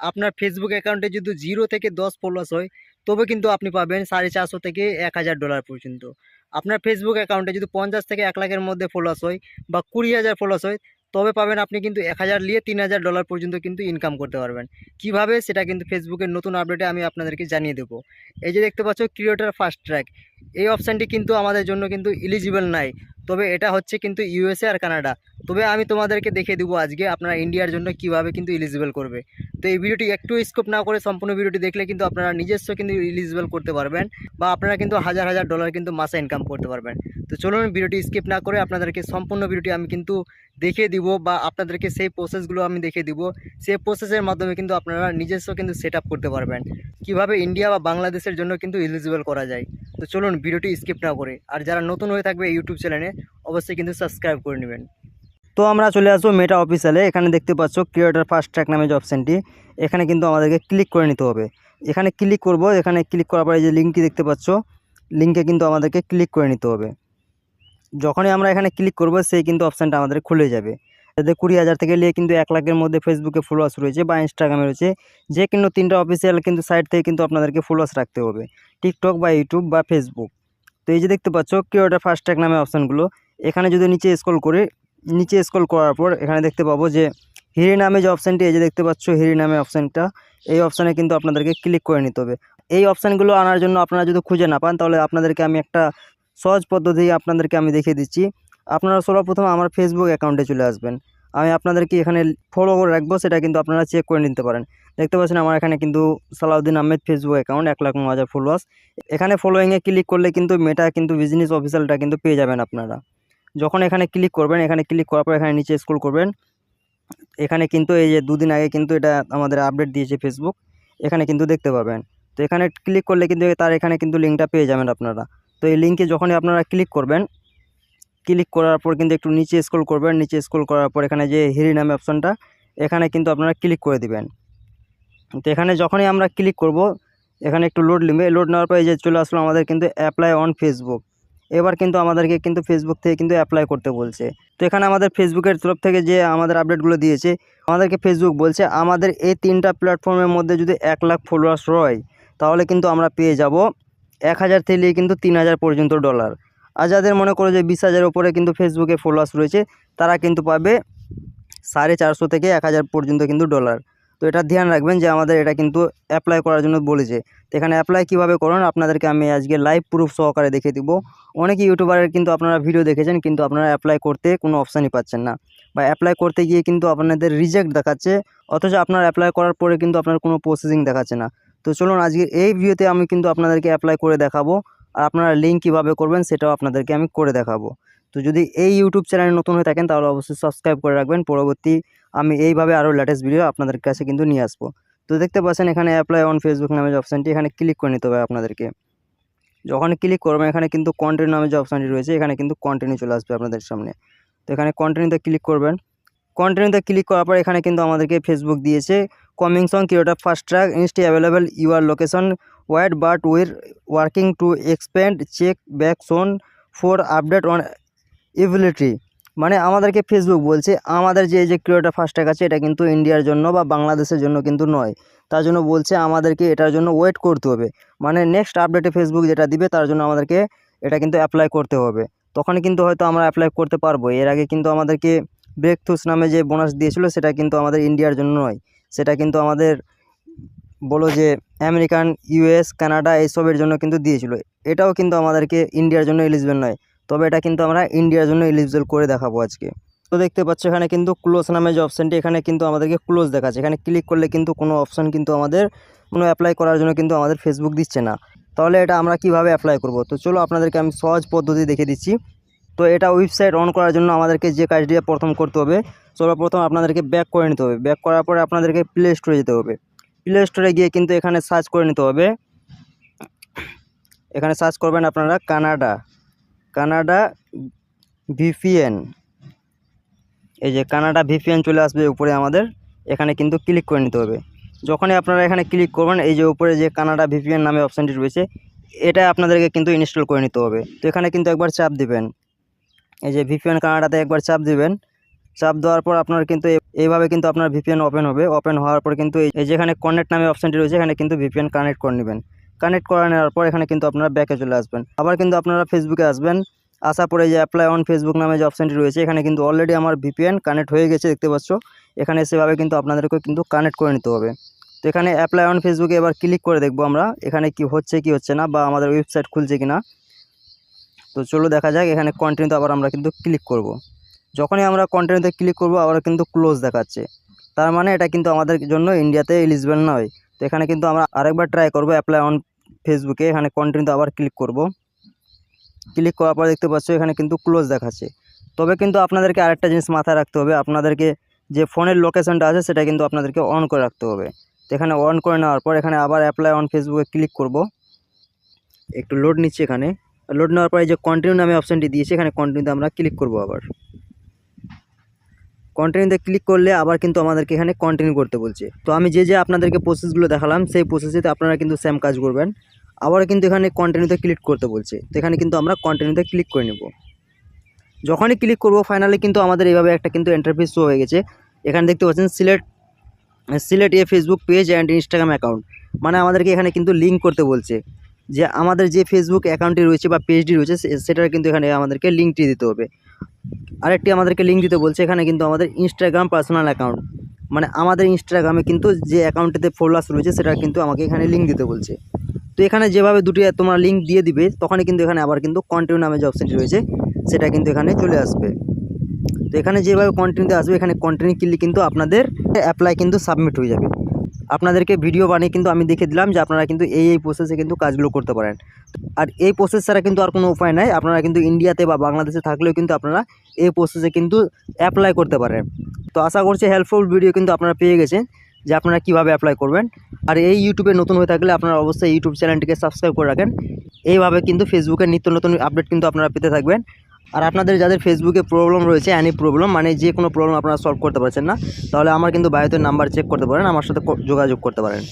আপনার ফেসবুক অ্যাকাউন্টে যদি 0 থেকে 10 ফলোয়ার্স হয়, তবে কিন্তু আপনি পাবেন $450 থেকে $1000 পর্যন্ত। আপনার ফেসবুক অ্যাকাউন্টে যদি 50 থেকে 1 লাখের মধ্যে ফলোয়ার্স হয় বা 20,000 ফলোয়ার্স হয়, তবে পাবেন আপনি কিন্তু 1000 নিয়ে $3000 পর্যন্ত কিন্তু ইনকাম করতে পারবেন। কিভাবে সেটা কিন্তু ফেসবুকের নতুন আপডেটে আমি আপনাদেরকে জানিয়ে দেবো। এই যে দেখতে পাচ্ছ ক্রিয়েটর ফাস্ট ট্র্যাক, এই অপশানটি কিন্তু আমাদের জন্য কিন্তু এলিজিবল নাই, তবে এটা হচ্ছে কিন্তু ইউএসএ আর কানাডা। তবে আমি তোমাদেরকে দেখিয়ে দেবো আজকে আপনারা ইন্ডিয়ার জন্য কিভাবে কিন্তু এলিজিবল করবে। তো এই ভিডিওটি একটু স্কিপ না করে সম্পূর্ণ ভিডিওটি দেখলে কিন্তু আপনারা নিজস্ব কিন্তু এলিজিবল করতে পারবেন, বা আপনারা কিন্তু হাজার হাজার ডলার কিন্তু মাসে ইনকাম করতে পারবেন। তো চলুন ভিডিওটি স্কিপ না করে আপনাদেরকে সম্পূর্ণ ভিডিওটি আমি কিন্তু দেখিয়ে দিব, বা আপনাদেরকে সেই প্রসেসগুলো আমি দেখিয়ে দিব। সেই প্রসেসের মাধ্যমে কিন্তু আপনারা নিজস্ব কিন্তু সেট আপ করতে পারবেন, কিভাবে ইন্ডিয়া বা বাংলাদেশের জন্য কিন্তু এলিজিবল করা যায়। তো চলুন ভিডিওটি স্কিপ না করে, আর যারা নতুন হয়ে থাকবে ইউটিউব চ্যানেলে অবশ্যই কিন্তু সাবস্ক্রাইব করে নেবেন। তো আমরা চলে আসবো মেটা অফিসিয়ালে। এখানে দেখতে পাচ্ছ ক্রিয়েটর ফাস্ট ট্র্যাক নামে যে অপশানটি, এখানে কিন্তু আমাদেরকে ক্লিক করে নিতে হবে। এখানে ক্লিক করব, এখানে ক্লিক করার পরে যে লিঙ্কটি দেখতে পাচ্ছ, লিঙ্কে কিন্তু আমাদেরকে ক্লিক করে নিতে হবে। যখনই আমরা এখানে ক্লিক করব সেই কিন্তু অপশানটা আমাদের খুলে যাবে। এতে 20,000 থেকে নিয়ে কিন্তু 1 লাখের মধ্যে ফেসবুকে ফলোয়ার্স রয়েছে বা ইনস্টাগ্রামে রয়েছে, যে কিন্তু 3টা অফিসিয়াল কিন্তু সাইট থেকে কিন্তু আপনাদেরকে ফলোয়ার্স রাখতে হবে, টিকটক বা ইউটিউব বা ফেসবুক। তো এই যে দেখতে পাচ্ছ ক্রিয়েটর ফাস্ট ট্র্যাক নামে অপশানগুলো, এখানে যদি নিচে স্ক্রল করে, নিচে স্ক্রল করার পর এখানে দেখতে পাবো যে হিরি নামে যে অপশানটি, এই যে দেখতে পাচ্ছ হিরি নামে অপশানটা, এই অপশানে কিন্তু আপনাদেরকে ক্লিক করে নিতে হবে। এই অপশানগুলো আনার জন্য আপনারা যদি খুঁজে না পান, তাহলে আপনাদেরকে আমি একটা সহজ পদ্ধতি আপনাদেরকে আমি দেখিয়ে দিচ্ছি। আপনারা সর্বপ্রথম আমার ফেসবুক অ্যাকাউন্টে চলে আসবেন। আমি আপনাদেরকে এখানে ফলো করে রাখবো, সেটা কিন্তু আপনারা চেক করে নিতে পারেন। দেখতে পাচ্ছেন আমার এখানে কিন্তু Salahuddin Ahmed Facebook account, 1,09,000 followers. এখানে ফলোয়িংয়ে ক্লিক করলে কিন্তু মেটা কিন্তু বিজনেস অফিসিয়ালটা কিন্তু পেয়ে যাবেন আপনারা। যখন এখানে ক্লিক করবেন, এখানে ক্লিক করার পর এখানে নিচে স্ক্রল করবেন, এখানে কিন্তু এই যে 2 দিন আগে কিন্তু এটা আমাদের আপডেট দিয়েছে ফেসবুক, এখানে কিন্তু দেখতে পাবেন। তো এখানে ক্লিক করলে কিন্তু তার এখানে কিন্তু লিঙ্কটা পেয়ে যাবেন আপনারা। তো এই লিঙ্কে যখনই আপনারা ক্লিক করবেন, ক্লিক করার পর কিন্তু একটু নিচে স্ক্রল করবেন, নিচে স্ক্রল করার পর এখানে যে হিরি নামে অপশানটা, এখানে কিন্তু আপনারা ক্লিক করে দিবেন। তো এখানে যখনই আমরা ক্লিক করব, এখানে একটু লোড নেবে, লোড নেওয়ার পর এই যে চলে আসলো আমাদের কিন্তু অ্যাপ্লাই অন ফেসবুক। এবার কিন্তু আমাদেরকে কিন্তু ফেসবুক থেকে কিন্তু অ্যাপ্লাই করতে বলছে। তো এখানে আমাদের ফেসবুকের তরফ থেকে যে আমাদের আপডেটগুলো দিয়েছে, আমাদেরকে ফেসবুক বলছে আমাদের এই 3টা প্ল্যাটফর্মের মধ্যে যদি 1 লাখ ফলোয়ার্স হয়, তাহলে কিন্তু আমরা পেয়ে যাব 1,000 থেকে কিন্তু 3,000 পর্যন্ত ডলার। আর যাদের মনে করো যে 20,000 উপরে কিন্তু ফেসবুকে ফলোয়ার্স রয়েছে, তারা কিন্তু পাবে 450 থেকে 1,000 পর্যন্ত কিন্তু ডলার। তো এটা ধ্যান রাখবেন যে আমাদের এটা কিন্তু অ্যাপ্লাই করার জন্য বলেছে। তো এখানে অ্যাপ্লাই কীভাবে করুন আপনাদেরকে আমি আজকে লাইভ প্রুফ সহকারে দেখিয়ে দিব। অনেক ইউটিউবারের কিন্তু আপনারা ভিডিও দেখেছেন, কিন্তু আপনারা অ্যাপ্লাই করতে কোনো অপশানই পাচ্ছেন না, বা অ্যাপ্লাই করতে গিয়ে কিন্তু আপনাদের রিজেক্ট দেখাচ্ছে, অথচ আপনার অ্যাপ্লাই করার পরে কিন্তু আপনার কোনো প্রসেসিং দেখাচ্ছে না। তো চলুন আজকে এই ভিডিওতে আমি কিন্তু আপনাদেরকে অ্যাপ্লাই করে দেখাবো, আর আপনারা লিঙ্ক কীভাবে করবেন সেটাও আপনাদেরকে আমি করে দেখাবো। তো যদি এই ইউটিউব চ্যানেলে নতুন হয়ে থাকেন, তাহলে অবশ্যই সাবস্ক্রাইব করে রাখবেন। পরবর্তী আমি এইভাবে আরও লেটেস্ট ভিডিও আপনাদের কাছে কিন্তু নিয়ে আসবো। তো দেখতে পাচ্ছেন এখানে অ্যাপ্লাই অন ফেসবুক নামে যে অপশানটি, এখানে ক্লিক করে নিতে হবে আপনাদেরকে। যখন ক্লিক করবেন, এখানে কিন্তু কন্টিনিউ নামে যে অপশানটি রয়েছে, এখানে কিন্তু কন্টিনিউ চলে আসবে আপনাদের সামনে। তো এখানে কন্টিনিউতে ক্লিক করবেন। কন্টিনিউতে ক্লিক করার পর এখানে কিন্তু আমাদেরকে ফেসবুক দিয়েছে coming soon creator fast track ইনস্টে available your location wide but we're working to expand check back soon for update on ability. মানে আমাদেরকে ফেসবুক বলছে আমাদের যে এই যে ক্রিয়েটর ফাস্ট ট্র্যাক আছে, এটা কিন্তু ইন্ডিয়ার জন্য বা বাংলাদেশের জন্য কিন্তু নয়। তার জন্য বলছে আমাদেরকে এটার জন্য ওয়েট করতে হবে, মানে নেক্সট আপডেটে ফেসবুক যেটা দিবে তার জন্য আমাদেরকে এটা কিন্তু অ্যাপ্লাই করতে হবে। তখন কিন্তু হয়তো আমরা অ্যাপ্লাই করতে পারবো। এর আগে কিন্তু আমাদেরকে ব্রেক থ্রুস নামে যে বোনাস দিয়েছিল, সেটা কিন্তু আমাদের ইন্ডিয়ার জন্য নয়, সেটা কিন্তু আমাদের বলো যে আমেরিকান, ইউএস, কানাডা এইসবের জন্য কিন্তু দিয়েছিল। এটাও কিন্তু আমাদেরকে ইন্ডিয়ার জন্য এলিজিবল নয়, তবে এটা কিন্তু আমরা ইন্ডিয়ার জন্য এলিজিবল করে দেখাবো আজকে। তো দেখতে পাচ্ছ এখানে কিন্তু ক্লোজ নামে যে অপশানটি, এখানে কিন্তু আমাদেরকে ক্লোজ দেখাচ্ছে। এখানে ক্লিক করলে কিন্তু কোনো অপশান কিন্তু আমাদের কোনো অ্যাপ্লাই করার জন্য কিন্তু আমাদের ফেসবুক দিচ্ছে না। তাহলে এটা আমরা কিভাবে অ্যাপ্লাই করব? তো চলো আপনাদেরকে আমি সহজ পদ্ধতি দেখিয়ে দিচ্ছি। তো এটা ওয়েবসাইট অন করার জন্য আমাদেরকে যে কাজটি প্রথম করতে হবে, সর্বপ্রথম আপনাদেরকে ব্যাক করে নিতে হবে। ব্যাক করার পরে আপনাদেরকে প্লে স্টোরে যেতে হবে। প্লে স্টোরে গিয়ে কিন্তু এখানে সার্চ করে নিতে হবে। এখানে সার্চ করবেন আপনারা কানাডা ভিপিএন। এই যে কানাডা ভিপিএন চলে আসবে উপরে আমাদের, এখানে কিন্তু ক্লিক করে নিতে হবে। যখনই আপনারা এখানে ক্লিক করবেন, এই যে উপরে যে কানাডা ভিপিএন নামে অপশানটি রয়েছে, এটা আপনাদেরকে কিন্তু ইনস্টল করে নিতে হবে। তো এখানে কিন্তু একবার চাপ দিবেন, এই যে ভিপিএন কানাডাতে একবার চাপ দিবেন। চাপ দেওয়ার পর আপনার কিন্তু এইভাবে কিন্তু আপনার ভিপিএন ওপেন হবে। ওপেন হওয়ার পর কিন্তু এই যেখানে কানেক্ট নামে অপশানটি রয়েছে এখানে কিন্তু ভিপিএন কানেক্ট করে নেবেন। কানেক্ট করে নেওয়ার পর এখানে কিন্তু আপনারা ব্যাকে চলে আসবেন। আবার কিন্তু আপনারা ফেসবুকে আসবেন। আসার পরে যে অ্যাপ্লাই অন ফেসবুক নামে যে অপশানটি রয়েছে এখানে কিন্তু অলরেডি আমার ভিপিএন কানেক্ট হয়ে গেছে দেখতে পাচ্ছ। এখানে সেভাবে কিন্তু আপনাদেরকে কিন্তু কানেক্ট করে নিতে হবে। তো এখানে অ্যাপ্লাই অন ফেসবুকে এবার ক্লিক করে দেখবো আমরা এখানে কি হচ্ছে না বা আমাদের ওয়েবসাইট খুলছে কিনা। তো চলো দেখা যাক। এখানে কন্টিনিউতে আবার আমরা কিন্তু ক্লিক করব। যখনই আমরা কন্টিনিউতে ক্লিক করব আবার কিন্তু ক্লোজ দেখাচ্ছে, তার মানে এটা কিন্তু আমাদের জন্য ইন্ডিয়াতে এলিজিবল নয়। তো এখানে কিন্তু আমরা আরেকবার ট্রাই করব অ্যাপ্লাই অন ফেসবুকে। এখানে কন্টিনিউতে আবার ক্লিক করব। ক্লিক করার পর দেখতে পাচ্ছ এখানে কিন্তু ক্লোজ দেখাচ্ছে। তবে কিন্তু আপনাদেরকে আরেকটা জিনিস মাথায় রাখতে হবে, আপনাদেরকে যে ফোনের লোকেশনটা আছে সেটা কিন্তু আপনাদেরকে অন করে রাখতে হবে। তো এখানে অন করে নেওয়ার পর এখানে আবার অ্যাপ্লাই অন ফেসবুকে ক্লিক করব। একটু লোড নিচ্ছে। এখানে লোড নেওয়ার পরে যে কন্টিনিউ নামে অপশানটি দিয়েছে এখানে কন্টিনিউতে আমরা ক্লিক করব। আবার কন্টিনিউতে ক্লিক করলে আবার কিন্তু আমাদেরকে এখানে কন্টিনিউ করতে বলছে। তো আমি যে আপনাদেরকে প্রসেসগুলো দেখালাম সেই প্রসেসেতে আপনারা কিন্তু সেম কাজ করবেন। আবার কিন্তু এখানে কন্টিনিউতে ক্লিক করতে বলছে। তো এখানে কিন্তু আমরা কন্টিনিউতে ক্লিক করে নেব। যখনই ক্লিক করব ফাইনালি কিন্তু আমাদের এইভাবে একটা কিন্তু ইন্টারফেস শো হয়ে গেছে। এখানে দেখতে পাচ্ছেন select A Facebook page and Instagram account, মানে আমাদেরকে এখানে কিন্তু লিঙ্ক করতে বলছে যে আমাদের যে ফেসবুক অ্যাকাউন্টটি রয়েছে বা পেজটি রয়েছে সেটার কিন্তু এখানে আমাদেরকে লিঙ্কটি দিতে হবে। আরেকটি আমাদেরকে লিঙ্ক দিতে বলছে এখানে কিন্তু আমাদের ইনস্টাগ্রাম পার্সোনাল অ্যাকাউন্ট, মানে আমাদের ইনস্টাগ্রামে কিন্তু যে অ্যাকাউন্টটিতে ফলোয়ার্স রয়েছে সেটা কিন্তু আমাকে এখানে লিঙ্ক দিতে বলছে। তো এখানে যেভাবে দুটি তোমরা লিঙ্ক দিয়ে দিবে তখনই কিন্তু এখানে আবার কিন্তু কন্টিনিউ নামে যে অপশানটি রয়েছে সেটা কিন্তু এখানে চলে আসবে। তো এখানে যেভাবে কন্টিনিউতে আসবে এখানে কন্টিনিউ করলে কিন্তু আপনাদের অ্যাপ্লাই কিন্তু সাবমিট হয়ে যাবে। আপনাদেরকে ভিডিও বানিয়ে কিন্তু আমি দেখে দিলাম যে আপনারা কিন্তু এই প্রসেসে কিন্তু কাজগুলো করতে পারেন। আর এই প্রসেস ছাড়া কিন্তু আর কোনো উপায় নাই। আপনারা কিন্তু ইন্ডিয়াতে বা বাংলাদেশে থাকলেও কিন্তু আপনারা এই প্রসেসে কিন্তু অ্যাপ্লাই করতে পারেন। তো আশা করছি হেল্পফুল ভিডিও কিন্তু আপনারা পেয়ে গেছেন যে আপনারা কীভাবে অ্যাপ্লাই করবেন। আর এই ইউটিউবে নতুন হয়ে থাকলে আপনারা অবশ্যই ইউটিউব চ্যানেলটিকে সাবস্ক্রাইব করে রাখেন। এইভাবে কিন্তু ফেসবুকের নিত্য নতুন আপডেট কিন্তু আপনারা পেতে থাকবেন। আর আপনাদের যাদের ফেসবুকে প্রবলেম রয়েছে, অ্যানি প্রবলেম, মানে যে কোনো প্রবলেম আপনারা সলভ করতে পারছেন না, তাহলে আমার কিন্তু বায়োতে নাম্বার চেক করতে পারেন, আমার সাথে যোগাযোগ করতে পারেন।